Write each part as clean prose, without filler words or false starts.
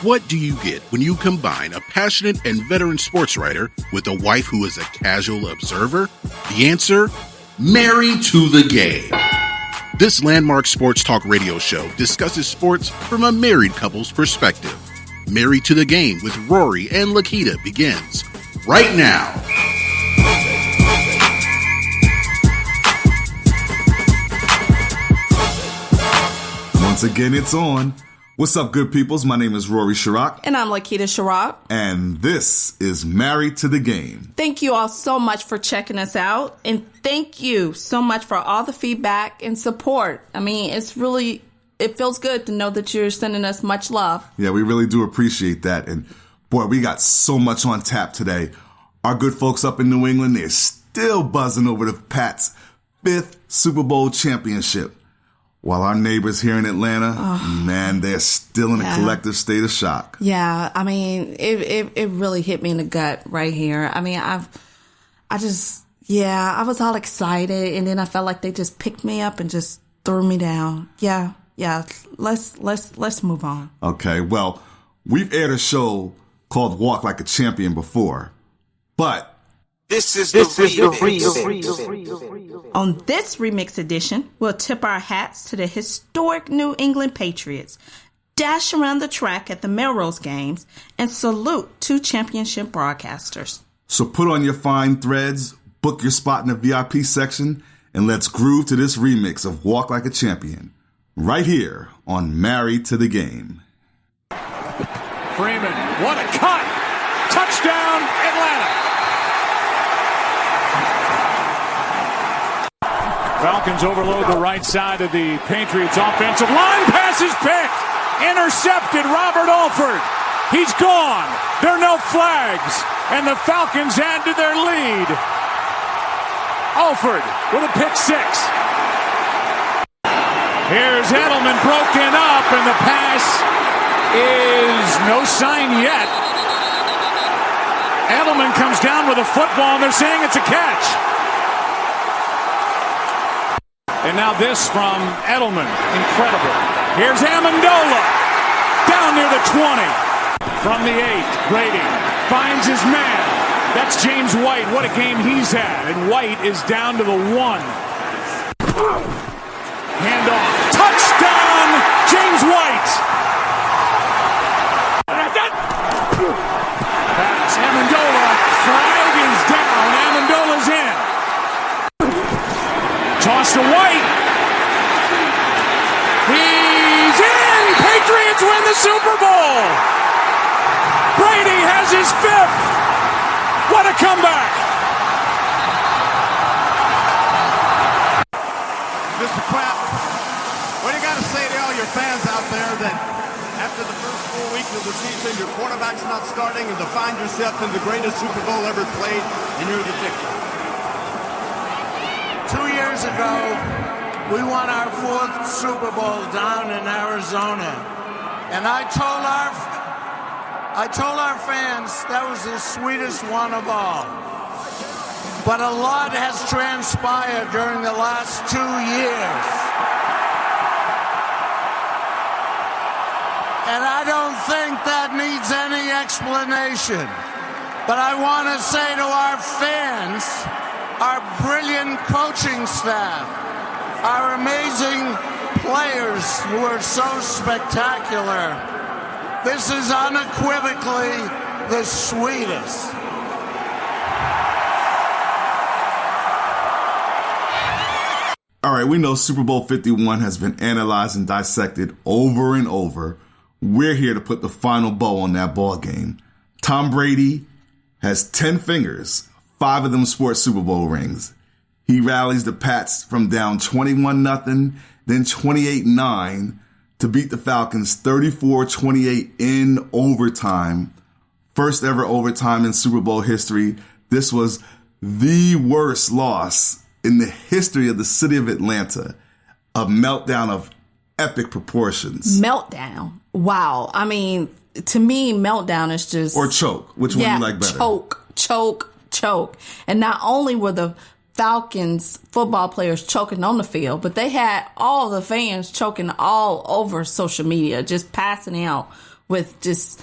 What do you get when you combine a passionate and veteran sports writer with a wife who is a casual observer? The answer? Married to the Game. This landmark sports talk radio show discusses sports from a married couple's perspective. Married to the Game with Rory and Lakita begins right now. Once again, it's on. What's up, good peoples? My name is Rory Chirac. And I'm Lakita Chirac. And this is Married to the Game. Thank you all so much for checking us out. And thank you so much for all the feedback and support. I mean, it feels good to know that you're sending us much love. Yeah, we really do appreciate that. And boy, we got so much on tap today. Our good folks up in New England, they're still buzzing over the Pats' 5th Super Bowl championship. While our neighbors here in Atlanta, man, they're still in a collective state of shock. Yeah, I mean, it really hit me in the gut right here. I mean, I was all excited, and then I felt like they just picked me up and just threw me down. Yeah, let's move on. Okay, well, we've aired a show called Walk Like a Champion before, but This is the remix. On this remix edition, we'll tip our hats to the historic New England Patriots, dash around the track at the Millrose Games, and salute 2 championship broadcasters. So put on your fine threads, book your spot in the VIP section, and let's groove to this remix of Walk Like a Champion, right here on Married to the Game. Freeman, what a cut! Touchdown, Atlanta! Falcons overload the right side of the Patriots offensive line. Pass is picked. Intercepted. Robert Alford. He's gone. There are no flags. And the Falcons add to their lead. Alford with a pick 6. Here's Edelman broken up, and the pass is no sign yet. Edelman comes down with a football, and they're saying it's a catch. And now this from Edelman. Incredible. Here's Amendola. Down near the 20. From the 8. Brady finds his man. That's James White. What a game he's had. And White is down to the 1. Handoff. Touchdown, James White. That's Amendola. Flag is down. Amendola's in. Toss to White. He's in! Patriots win the Super Bowl! Brady has his 5th! What a comeback! Mr. Pratt, what do you got to say to all your fans out there that after the first full week of the season, your quarterback's not starting and to find yourself in the greatest Super Bowl ever played and you're the victor? 2 years ago, we won our 4th Super Bowl down in Arizona. And I told our fans that was the sweetest one of all. But a lot has transpired during the last 2 years. And I don't think that needs any explanation. But I want to say to our fans, our brilliant coaching staff, our amazing players who are so spectacular. This is unequivocally the sweetest. All right, we know Super Bowl 51 has been analyzed and dissected over and over. We're here to put the final bow on that ball game. Tom Brady has 10 fingers. 5 of them sport Super Bowl rings. He rallies the Pats from down 21-0, then 28-9 to beat the Falcons 34-28 in overtime. First ever overtime in Super Bowl history. This was the worst loss in the history of the city of Atlanta. A meltdown of epic proportions. Meltdown. Wow. I mean, to me, meltdown is just... Or choke. Which one do you like better? Choke. And not only were the Falcons football players choking on the field, but they had all the fans choking all over social media, just passing out with just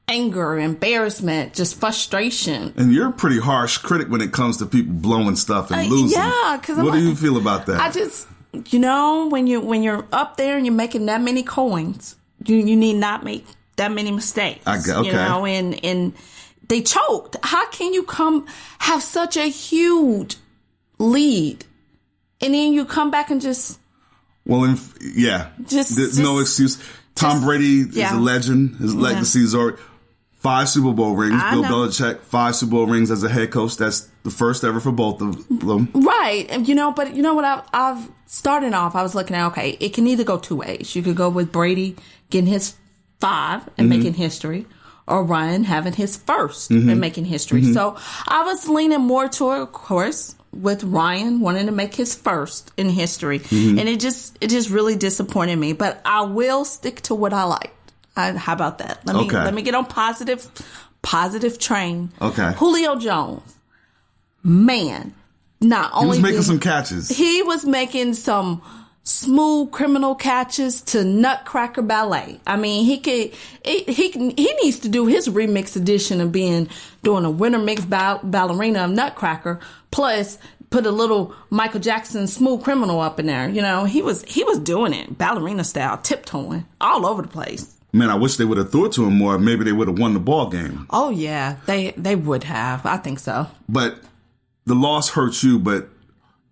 anger, embarrassment, just frustration. And you're a pretty harsh critic when it comes to people blowing stuff and losing. Yeah, because what do you feel about that? I just, when you're up there and you're making that many coins, you need not make that many mistakes. Okay. And they choked. How can you have such a huge lead, and then you come back and just... Well, there's no excuse. Tom Brady is a legend. His legacy is already 5 Super Bowl rings. Bill Belichick, 5 Super Bowl rings as a head coach. That's the first ever for both of them. Right. And but you know what? I've started off, I was looking at, okay, it can either go two ways. You could go with Brady getting his 5 and making history, or Ryan having his first and making history. So I was leaning more toward, of course, with Ryan wanting to make his first in history. And it just really disappointed me. But I will stick to what I liked. How about that? Let me get on positive train. Okay. Julio Jones. Man, not only he was making some catches. He was making some smooth criminal catches to Nutcracker Ballet. I mean, he needs to do his remix edition of doing a winter mix ballerina of Nutcracker, plus put a little Michael Jackson Smooth Criminal up in there. He was doing it ballerina style, tiptoeing all over the place. Man, I wish they would have threw it to him more. Maybe they would have won the ball game. Oh yeah, they would have. I think so. But the loss hurts you, but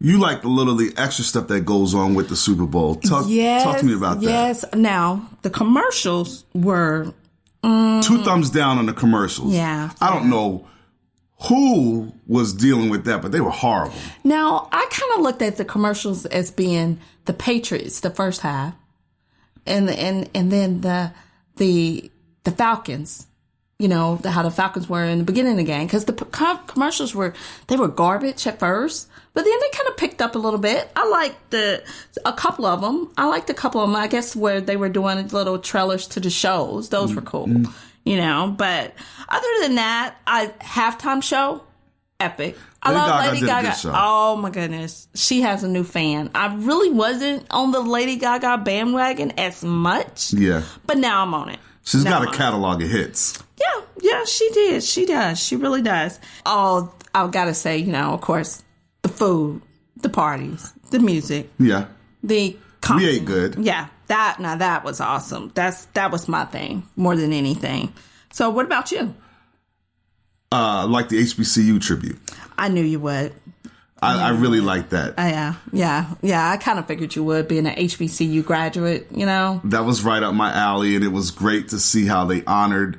you like the extra stuff that goes on with the Super Bowl. Talk to me about that. Yes. Now, the commercials were... 2 thumbs down on the commercials. Yeah. I don't know who was dealing with that, but they were horrible. Now, I kind of looked at the commercials as being the Patriots, the first half, and then the Falcons. How the Falcons were in the beginning of the game. Because the commercials were garbage at first. But then they kind of picked up a little bit. I liked a couple of them. I guess, where they were doing little trailers to the shows. Those were cool. But other than that, halftime show, epic. I love Lady Gaga. Oh my goodness. She has a new fan. I really wasn't on the Lady Gaga bandwagon as much. Yeah. But now I'm on it. She's got a catalog of hits. Yeah, she did. She does. She really does. Oh, I've got to say, of course, the food, the parties, the music. Yeah. We ate good. Yeah. That was awesome. That was my thing more than anything. So what about you? Like the HBCU tribute. I knew you would. I really like that. Yeah. I kind of figured you would, being an HBCU graduate, That was right up my alley, and it was great to see how they honored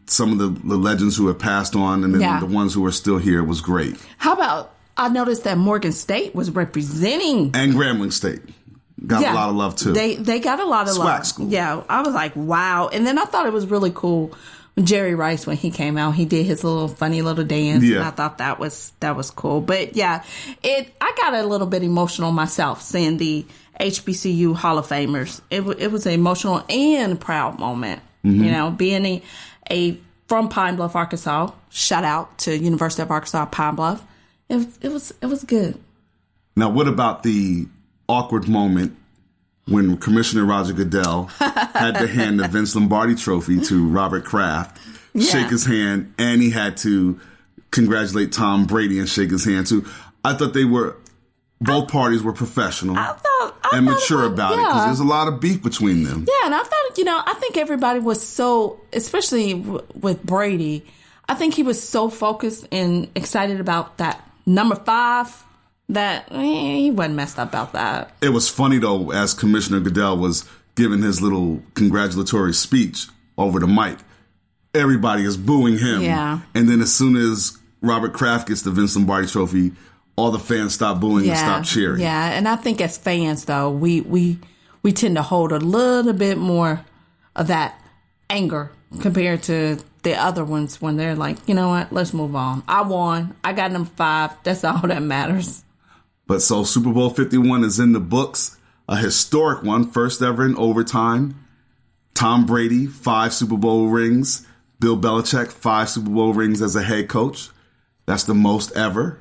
some of the legends who have passed on, and then the ones who are still here. It was great. How about, I noticed that Morgan State was representing. And Grambling State. Got a lot of love, too. They got a lot of love. SWAC school. Yeah, I was like, wow. And then I thought it was really cool when Jerry Rice, when he came out, he did his little funny little dance. Yeah. And I thought that was cool. But yeah, I got a little bit emotional myself seeing the HBCU Hall of Famers. It was an emotional and proud moment. Being a from Pine Bluff, Arkansas. Shout out to University of Arkansas Pine Bluff. It was good. Now, what about the awkward moment when Commissioner Roger Goodell had to hand the Vince Lombardi Trophy to Robert Kraft, shake his hand, and he had to congratulate Tom Brady and shake his hand too? I thought both parties were professional and mature about it, because there's a lot of beef between them. Yeah, and I thought, I think everybody was so, especially with Brady, I think he was so focused and excited about that number 5 that he wasn't messed up about that. It was funny, though, as Commissioner Goodell was giving his little congratulatory speech over the mic. Everybody is booing him. Yeah. And then as soon as Robert Kraft gets the Vince Lombardi Trophy, all the fans stop booing and stop cheering. Yeah, and I think as fans, though, we tend to hold a little bit more of that anger compared to the other ones when they're like, you know what, let's move on. I won. I got number 5. That's all that matters. But so Super Bowl 51 is in the books, a historic one, first ever in overtime. Tom Brady, 5 Super Bowl rings. Bill Belichick, 5 Super Bowl rings as a head coach. That's the most ever.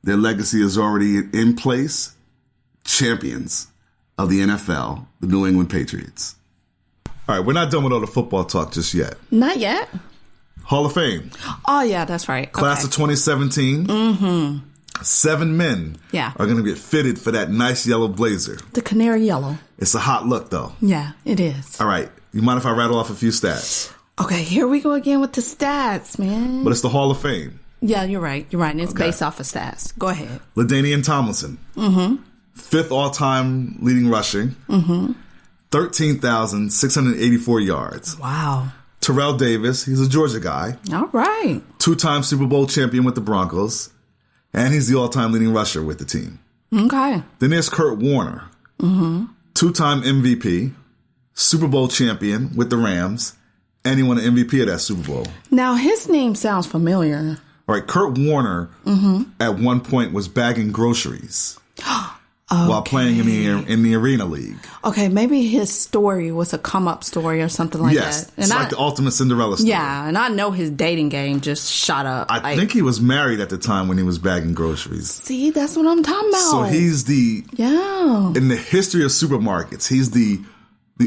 Their legacy is already in place. Champions of the NFL, the New England Patriots. All right, we're not done with all the football talk just yet. Not yet. Hall of Fame. Oh, yeah, that's right. Class of 2017. Mm-hmm. 7 men are going to get fitted for that nice yellow blazer. The canary yellow. It's a hot look, though. Yeah, it is. All right. You mind if I rattle off a few stats? Okay, here we go again with the stats, man. But it's the Hall of Fame. Yeah, you're right. You're right. And it's based off of stats. Go ahead. LaDainian Tomlinson. Mm-hmm. 5th all-time leading rushing. Mm-hmm. 13,684 yards. Wow. Terrell Davis. He's a Georgia guy. All right. 2-time Super Bowl champion with the Broncos. And he's the all-time leading rusher with the team. Okay. Then there's Kurt Warner. Mm-hmm. 2-time MVP. Super Bowl champion with the Rams. And he won an MVP of that Super Bowl. Now, his name sounds familiar. All right, Kurt Warner at one point was bagging groceries while playing in the Arena League. Okay, maybe his story was a come-up story or something like that. Yes, it's like the ultimate Cinderella story. Yeah, and I know his dating game just shot up. I think he was married at the time when he was bagging groceries. See, that's what I'm talking about. So he's in the history of supermarkets, he's the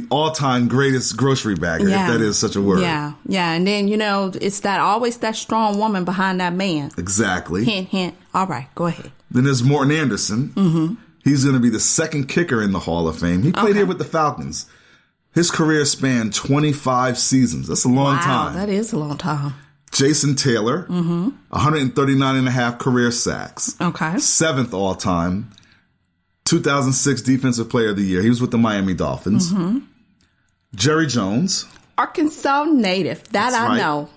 all-time greatest grocery bagger, if that is such a word. Yeah, and then, it's always that strong woman behind that man. Exactly. Hint, hint. All right, go ahead. Then there's Morton Anderson. Mm-hmm. He's going to be the second kicker in the Hall of Fame. He played here with the Falcons. His career spanned 25 seasons. That's a long time. That is a long time. Jason Taylor, 139 and a half career sacks. Okay. 7th all-time. 2006 Defensive Player of the Year. He was with the Miami Dolphins. Mm-hmm. Jerry Jones. Arkansas native. That I know.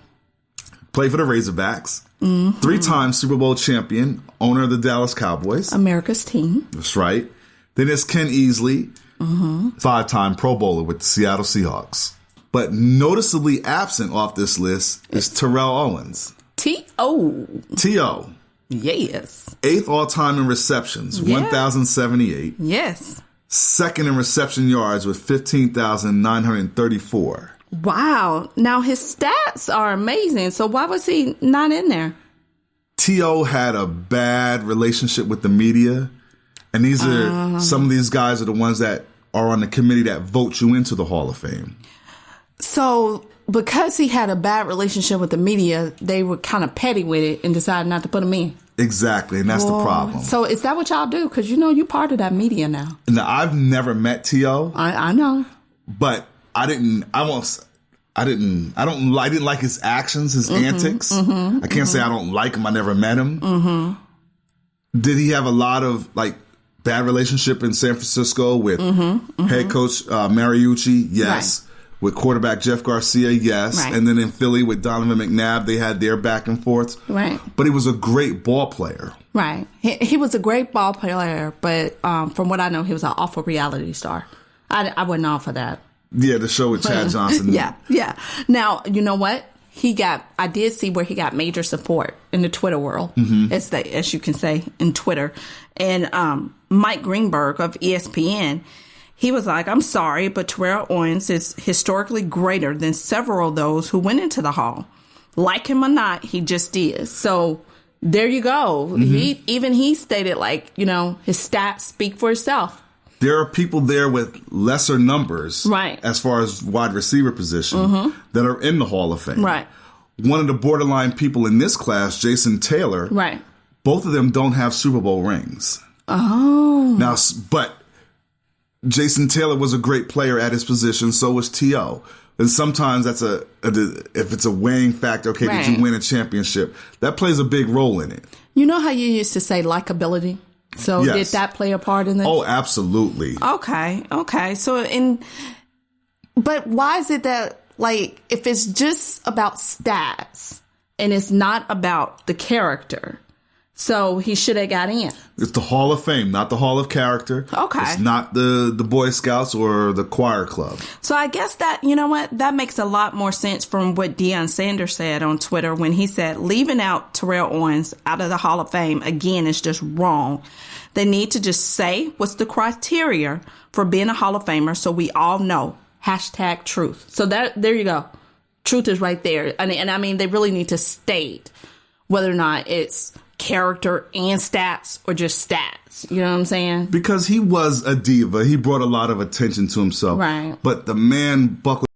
Played for the Razorbacks. Mm-hmm. 3-time Super Bowl champion. Owner of the Dallas Cowboys. America's team. That's right. Then there's Ken Easley. 5-time Pro Bowler with the Seattle Seahawks. But noticeably absent off this list is Terrell Owens. T.O. T.O. Yes. 8th all-time in receptions, 1,078. Yes. 2nd in reception yards with 15,934. Wow. Now, his stats are amazing. So why was he not in there? T.O. had a bad relationship with the media. And these are some of these guys are the ones that are on the committee that vote you into the Hall of Fame. So because he had a bad relationship with the media, they were kind of petty with it and decided not to put him in. Exactly, and that's the problem. So is that what y'all do? Because you're part of that media now. Now, I've never met T.O. I know, but I didn't like his actions, his antics. I can't say I don't like him. I never met him. Did he have a lot of bad relationship in San Francisco with head coach Mariucci? Yes. Right. With quarterback Jeff Garcia, yes. Right. And then in Philly with Donovan McNabb, they had their back and forths. Right. But he was a great ball player. Right. He was a great ball player, but from what I know, he was an awful reality star. I wasn't all for that. Yeah, the show with Chad Johnson. Yeah. Now, you know what? I did see where he got major support in the Twitter world, as you can say, in Twitter. And Mike Greenberg of ESPN, he was like, I'm sorry, but Terrell Owens is historically greater than several of those who went into the Hall. Like him or not, he just is. So there you go. He stated his stats speak for itself. There are people there with lesser numbers, right, as far as wide receiver position that are in the Hall of Fame. Right. One of the borderline people in this class, Jason Taylor, right, both of them don't have Super Bowl rings. Oh. Now, but Jason Taylor was a great player at his position. So was T.O. And sometimes that's if it's a weighing factor. Okay, right, did you win a championship? That plays a big role in it. You know how you used to say likability? So yes. Did that play a part in this? Oh, absolutely. Okay. But why is it that if it's just about stats and it's not about the character? So he should have got in. It's the Hall of Fame, not the Hall of Character. Okay. It's not the Boy Scouts or the choir club. So I guess that, that makes a lot more sense from what Deion Sanders said on Twitter when he said leaving out Terrell Owens out of the Hall of Fame, again, is just wrong. They need to just say what's the criteria for being a Hall of Famer so we all know. #truth. So there you go. Truth is right there. And I mean, they really need to state whether or not it's character and stats or just stats. You know what I'm saying? Because he was a diva. He brought a lot of attention to himself. Right. But the man buckled